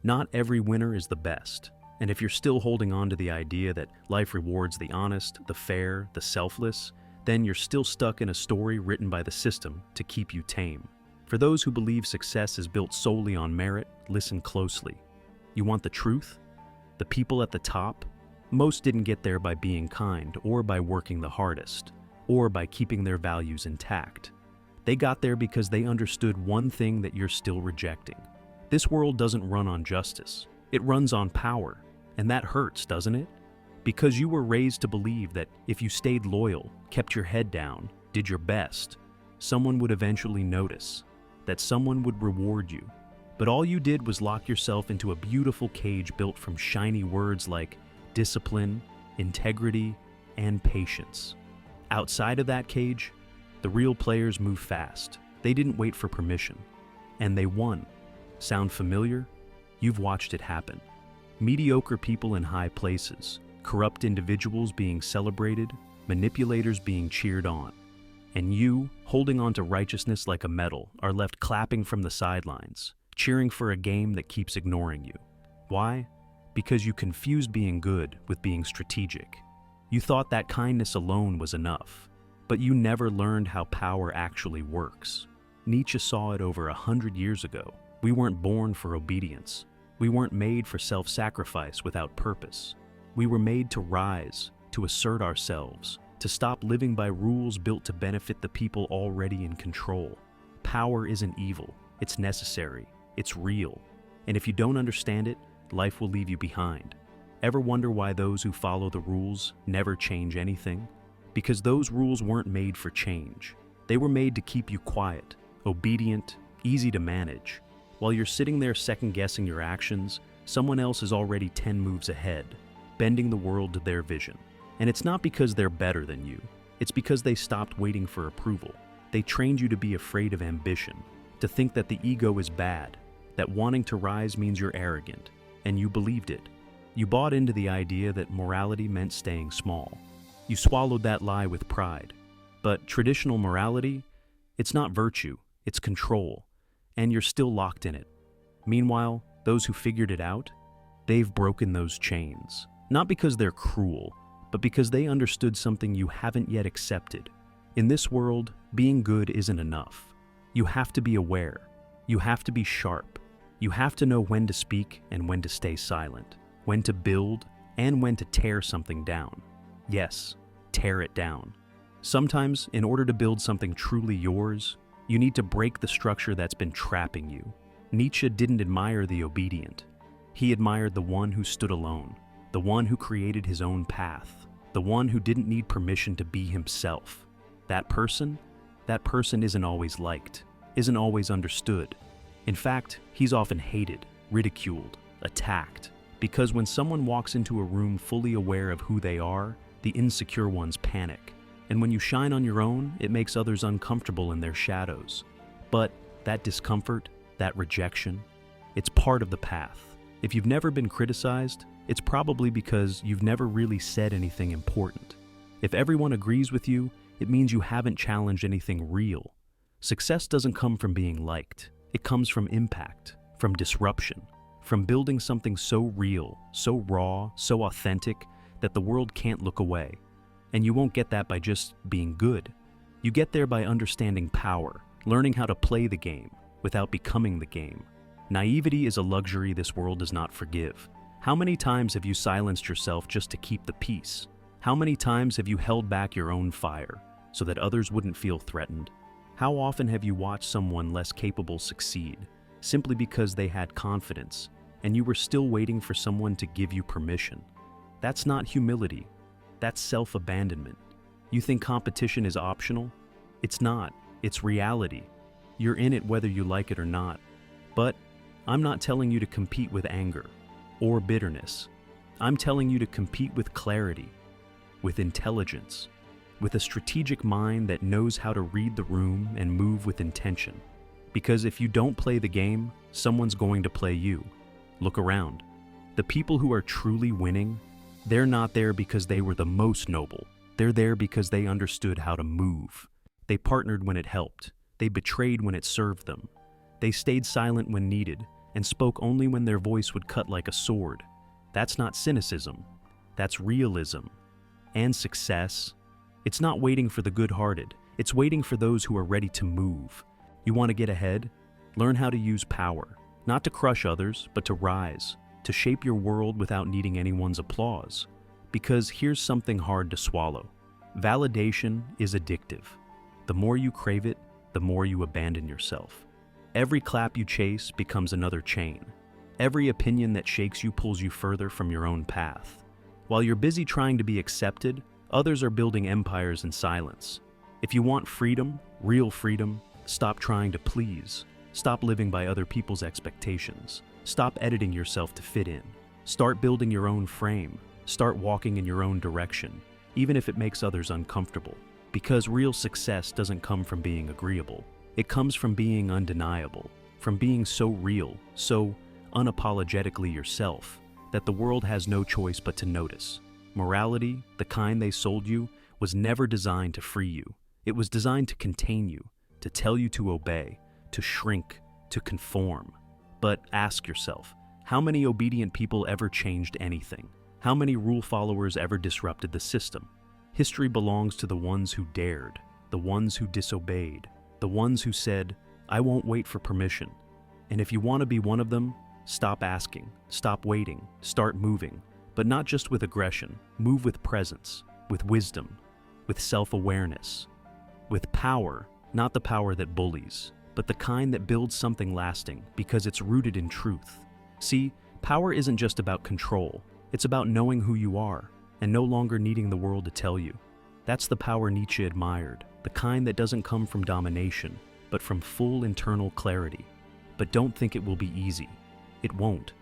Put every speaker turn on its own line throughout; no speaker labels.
Not every winner is the best. And if you're still holding on to the idea that life rewards the honest, the fair, the selfless, then you're still stuck in a story written by the system to keep you tame. For those who believe success is built solely on merit, listen closely. You want the truth? The people at the top? Most didn't get there by being kind or by working the hardest, or by keeping their values intact. They got there because they understood one thing that you're still rejecting. This world doesn't run on justice. It runs on power. And that hurts, doesn't it? Because you were raised to believe that if you stayed loyal, kept your head down, did your best, someone would eventually notice, that someone would reward you. But all you did was lock yourself into a beautiful cage built from shiny words like discipline, integrity, and patience. Outside of that cage, the real players move fast. They didn't wait for permission. And they won. Sound familiar? You've watched it happen. Mediocre people in high places, corrupt individuals being celebrated, manipulators being cheered on. And you, holding on to righteousness like a medal, are left clapping from the sidelines, cheering for a game that keeps ignoring you. Why? Because you confused being good with being strategic. You thought that kindness alone was enough, but you never learned how power actually works. Nietzsche saw it over 100 years ago. We weren't born for obedience. We weren't made for self-sacrifice without purpose. We were made to rise, to assert ourselves, to stop living by rules built to benefit the people already in control. Power isn't evil. It's necessary. It's real. And if you don't understand it, life will leave you behind. Ever wonder why those who follow the rules never change anything? Because those rules weren't made for change. They were made to keep you quiet, obedient, easy to manage. While you're sitting there second-guessing your actions, someone else is already 10 moves ahead, bending the world to their vision. And it's not because they're better than you. It's because they stopped waiting for approval. They trained you to be afraid of ambition, to think that the ego is bad, that wanting to rise means you're arrogant, and you believed it. You bought into the idea that morality meant staying small. You swallowed that lie with pride. But traditional morality, it's not virtue, it's control. And you're still locked in it. Meanwhile, those who figured it out, they've broken those chains. Not because they're cruel, but because they understood something you haven't yet accepted. In this world, being good isn't enough. You have to be aware. You have to be sharp. You have to know when to speak and when to stay silent, when to build and when to tear something down. Yes, tear it down. Sometimes, in order to build something truly yours, you need to break the structure that's been trapping you. Nietzsche didn't admire the obedient. He admired the one who stood alone, the one who created his own path, the one who didn't need permission to be himself. That person isn't always liked, isn't always understood. In fact, he's often hated, ridiculed, attacked, because when someone walks into a room fully aware of who they are, the insecure ones panic. And when you shine on your own, it makes others uncomfortable in their shadows. But that discomfort, that rejection, it's part of the path. If you've never been criticized, it's probably because you've never really said anything important. If everyone agrees with you, it means you haven't challenged anything real. Success doesn't come from being liked. It comes from impact, from disruption, from building something so real, so raw, so authentic that the world can't look away. And you won't get that by just being good. You get there by understanding power, learning how to play the game without becoming the game. Naivety is a luxury this world does not forgive. How many times have you silenced yourself just to keep the peace? How many times have you held back your own fire so that others wouldn't feel threatened? How often have you watched someone less capable succeed simply because they had confidence and you were still waiting for someone to give you permission? That's not humility. That's self-abandonment. You think competition is optional? It's not. It's reality. You're in it whether you like it or not. But I'm not telling you to compete with anger or bitterness. I'm telling you to compete with clarity, with intelligence, with a strategic mind that knows how to read the room and move with intention. Because if you don't play the game, someone's going to play you. Look around. The people who are truly winning, they're not there because they were the most noble. They're there because they understood how to move. They partnered when it helped. They betrayed when it served them. They stayed silent when needed, and spoke only when their voice would cut like a sword. That's not cynicism. That's realism. And success, it's not waiting for the good-hearted. It's waiting for those who are ready to move. You want to get ahead? Learn how to use power, not to crush others, but to rise, to shape your world without needing anyone's applause. Because here's something hard to swallow. Validation is addictive. The more you crave it, the more you abandon yourself. Every clap you chase becomes another chain. Every opinion that shakes you pulls you further from your own path. While you're busy trying to be accepted, others are building empires in silence. If you want freedom, real freedom, stop trying to please. Stop living by other people's expectations. Stop editing yourself to fit in. Start building your own frame. Start walking in your own direction, even if it makes others uncomfortable. Because real success doesn't come from being agreeable. It comes from being undeniable, from being so real, so unapologetically yourself, that the world has no choice but to notice. Morality, the kind they sold you, was never designed to free you. It was designed to contain you, to tell you to obey, to shrink, to conform. But ask yourself, how many obedient people ever changed anything? How many rule followers ever disrupted the system? History belongs to the ones who dared, the ones who disobeyed, the ones who said, "I won't wait for permission." And if you want to be one of them, stop asking, stop waiting, start moving. But not just with aggression, move with presence, with wisdom, with self-awareness, with power, not the power that bullies, but the kind that builds something lasting because it's rooted in truth. See, power isn't just about control, it's about knowing who you are and no longer needing the world to tell you. That's the power Nietzsche admired, the kind that doesn't come from domination, but from full internal clarity. But don't think it will be easy. It won't.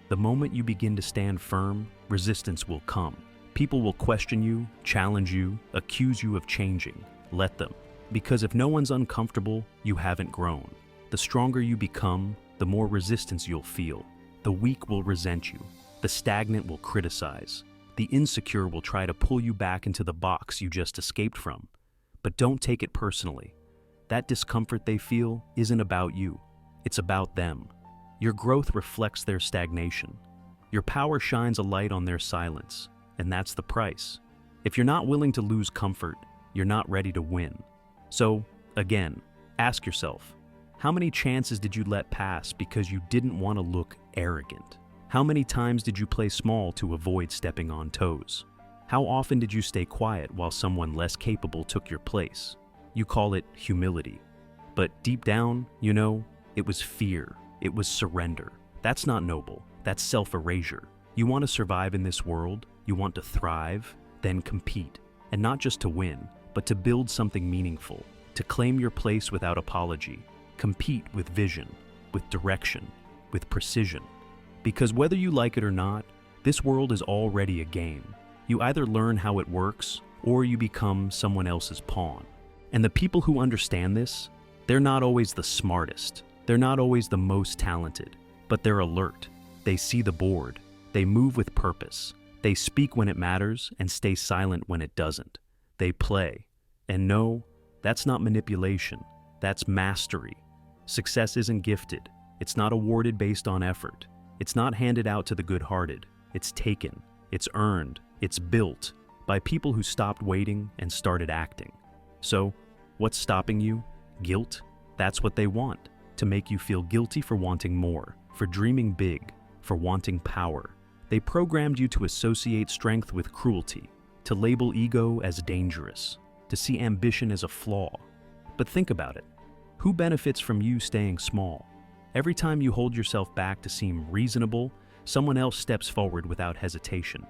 The moment you begin to stand firm, resistance will come. People will question you, challenge you, accuse you of changing. Let them. Because if no one's uncomfortable, you haven't grown. The stronger you become, the more resistance you'll feel. The weak will resent you. The stagnant will criticize. The insecure will try to pull you back into the box you just escaped from. But don't take it personally. That discomfort they feel isn't about you. It's about them. Your growth reflects their stagnation. Your power shines a light on their silence, and that's the price. If you're not willing to lose comfort, you're not ready to win. So, again, ask yourself, how many chances did you let pass because you didn't want to look arrogant? How many times did you play small to avoid stepping on toes? How often did you stay quiet while someone less capable took your place? You call it humility. But deep down, it was fear. It was surrender. That's not noble. That's self-erasure. You want to survive in this world, you want to thrive, then compete. And not just to win, but to build something meaningful, to claim your place without apology. Compete with vision, with direction, with precision. Because whether you like it or not, this world is already a game. You either learn how it works, or you become someone else's pawn. And the people who understand this, they're not always the smartest. They're not always the most talented, but they're alert. They see the board. They move with purpose. They speak when it matters and stay silent when it doesn't. They play. And no, that's not manipulation. That's mastery. Success isn't gifted. It's not awarded based on effort. It's not handed out to the good-hearted. It's taken. It's earned. It's built by people who stopped waiting and started acting. So, what's stopping you? Guilt? That's what they want. To make you feel guilty for wanting more, for dreaming big, for wanting power. They programmed you to associate strength with cruelty, to label ego as dangerous, to see ambition as a flaw. But think about it. Who benefits from you staying small? Every time you hold yourself back to seem reasonable, someone else steps forward without hesitation.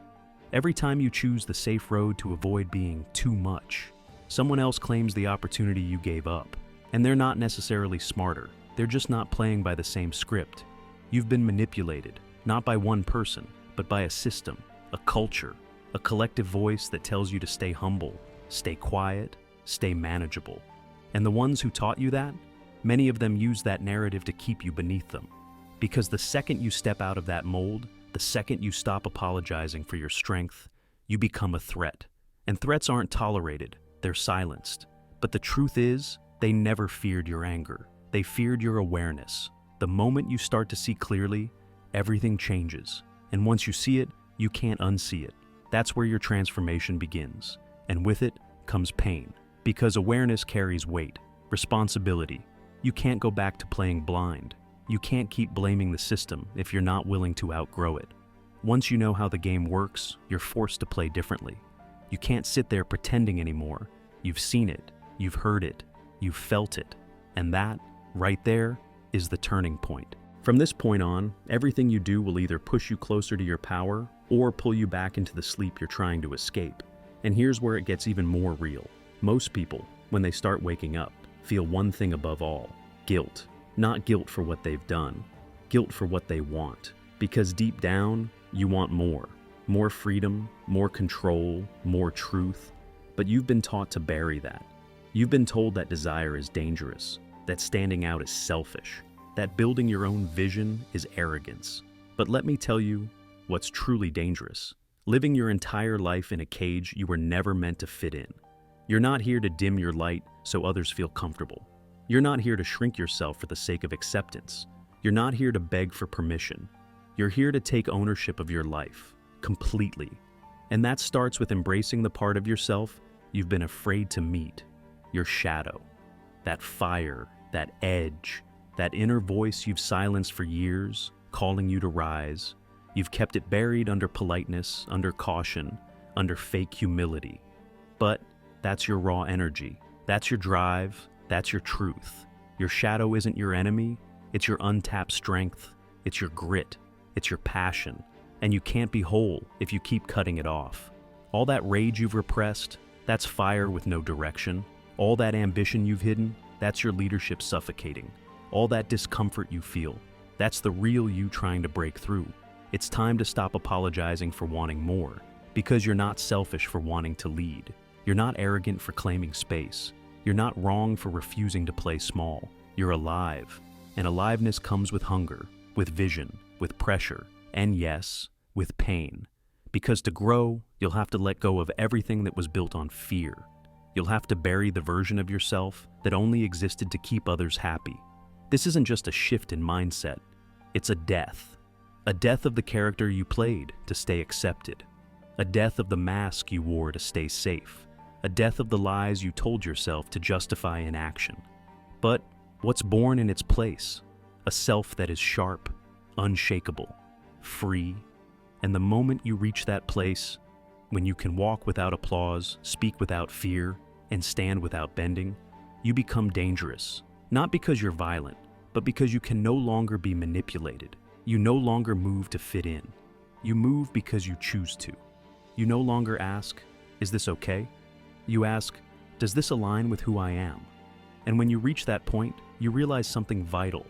Every time you choose the safe road to avoid being too much, someone else claims the opportunity you gave up. And they're not necessarily smarter. They're just not playing by the same script. You've been manipulated, not by one person, but by a system, a culture, a collective voice that tells you to stay humble, stay quiet, stay manageable. And the ones who taught you that, many of them use that narrative to keep you beneath them. Because the second you step out of that mold, the second you stop apologizing for your strength, you become a threat. And threats aren't tolerated, they're silenced. But the truth is, they never feared your anger. They feared your awareness. The moment you start to see clearly, everything changes. And once you see it, you can't unsee it. That's where your transformation begins. And with it comes pain. Because awareness carries weight, responsibility. You can't go back to playing blind. You can't keep blaming the system if you're not willing to outgrow it. Once you know how the game works, you're forced to play differently. You can't sit there pretending anymore. You've seen it, you've heard it, you've felt it. And that, right there, is the turning point. From this point on, everything you do will either push you closer to your power or pull you back into the sleep you're trying to escape. And here's where it gets even more real. Most people, when they start waking up, feel one thing above all: guilt. Not guilt for what they've done, guilt for what they want. Because deep down, you want more. More freedom, more control, more truth. But you've been taught to bury that. You've been told that desire is dangerous, that standing out is selfish, that building your own vision is arrogance. But let me tell you what's truly dangerous. Living your entire life in a cage you were never meant to fit in. You're not here to dim your light so others feel comfortable. You're not here to shrink yourself for the sake of acceptance. You're not here to beg for permission. You're here to take ownership of your life, completely. And that starts with embracing the part of yourself you've been afraid to meet, your shadow. That fire, that edge, that inner voice you've silenced for years, calling you to rise. You've kept it buried under politeness, under caution, under fake humility. But that's your raw energy. That's your drive. That's your truth. Your shadow isn't your enemy. It's your untapped strength. It's your grit. It's your passion. And you can't be whole if you keep cutting it off. All that rage you've repressed, that's fire with no direction. All that ambition you've hidden, that's your leadership suffocating. All that discomfort you feel, that's the real you trying to break through. It's time to stop apologizing for wanting more, because you're not selfish for wanting to lead. You're not arrogant for claiming space. You're not wrong for refusing to play small. You're alive. And aliveness comes with hunger, with vision, with pressure, and yes, with pain. Because to grow, you'll have to let go of everything that was built on fear. You'll have to bury the version of yourself that only existed to keep others happy. This isn't just a shift in mindset. It's a death. A death of the character you played to stay accepted. A death of the mask you wore to stay safe. A death of the lies you told yourself to justify inaction. But what's born in its place? A self that is sharp, unshakable, free. And the moment you reach that place, when you can walk without applause, speak without fear, and stand without bending, you become dangerous. Not because you're violent, but because you can no longer be manipulated. You no longer move to fit in. You move because you choose to. You no longer ask, "Is this okay?" You ask, "Does this align with who I am?" And when you reach that point, you realize something vital.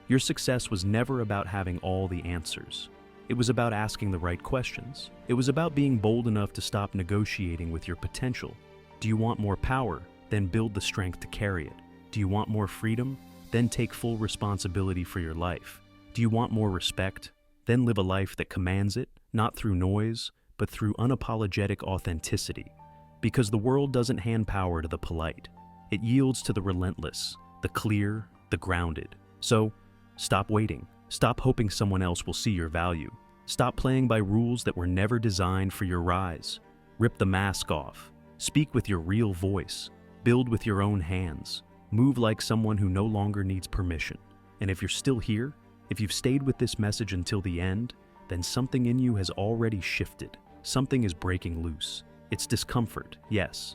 Your success was never about having all the answers. It was about asking the right questions. It was about being bold enough to stop negotiating with your potential. Do you want more power? Then build the strength to carry it. Do you want more freedom? Then take full responsibility for your life. Do you want more respect? Then live a life that commands it, not through noise, but through unapologetic authenticity. Because the world doesn't hand power to the polite. It yields to the relentless, the clear, the grounded. So, stop waiting. Stop hoping someone else will see your value. Stop playing by rules that were never designed for your rise. Rip the mask off. Speak with your real voice. Build with your own hands. Move like someone who no longer needs permission. And if you're still here, if you've stayed with this message until the end, then something in you has already shifted. Something is breaking loose. It's discomfort, yes,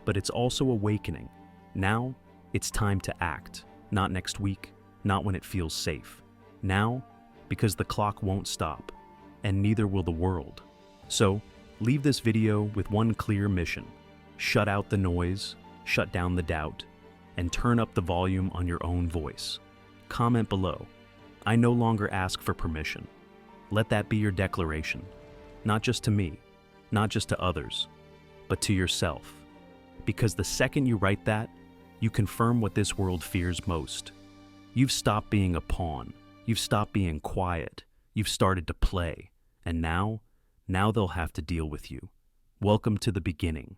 but it's also awakening. Now, it's time to act. Not next week, not when it feels safe. Now, because the clock won't stop, and neither will the world. So, leave this video with one clear mission. Shut out the noise, shut down the doubt, and turn up the volume on your own voice. Comment below. I no longer ask for permission. Let that be your declaration. Not just to me, not just to others, but to yourself. Because the second you write that, you confirm what this world fears most. You've stopped being a pawn. You've stopped being quiet. You've started to play. And now they'll have to deal with you. Welcome to the beginning.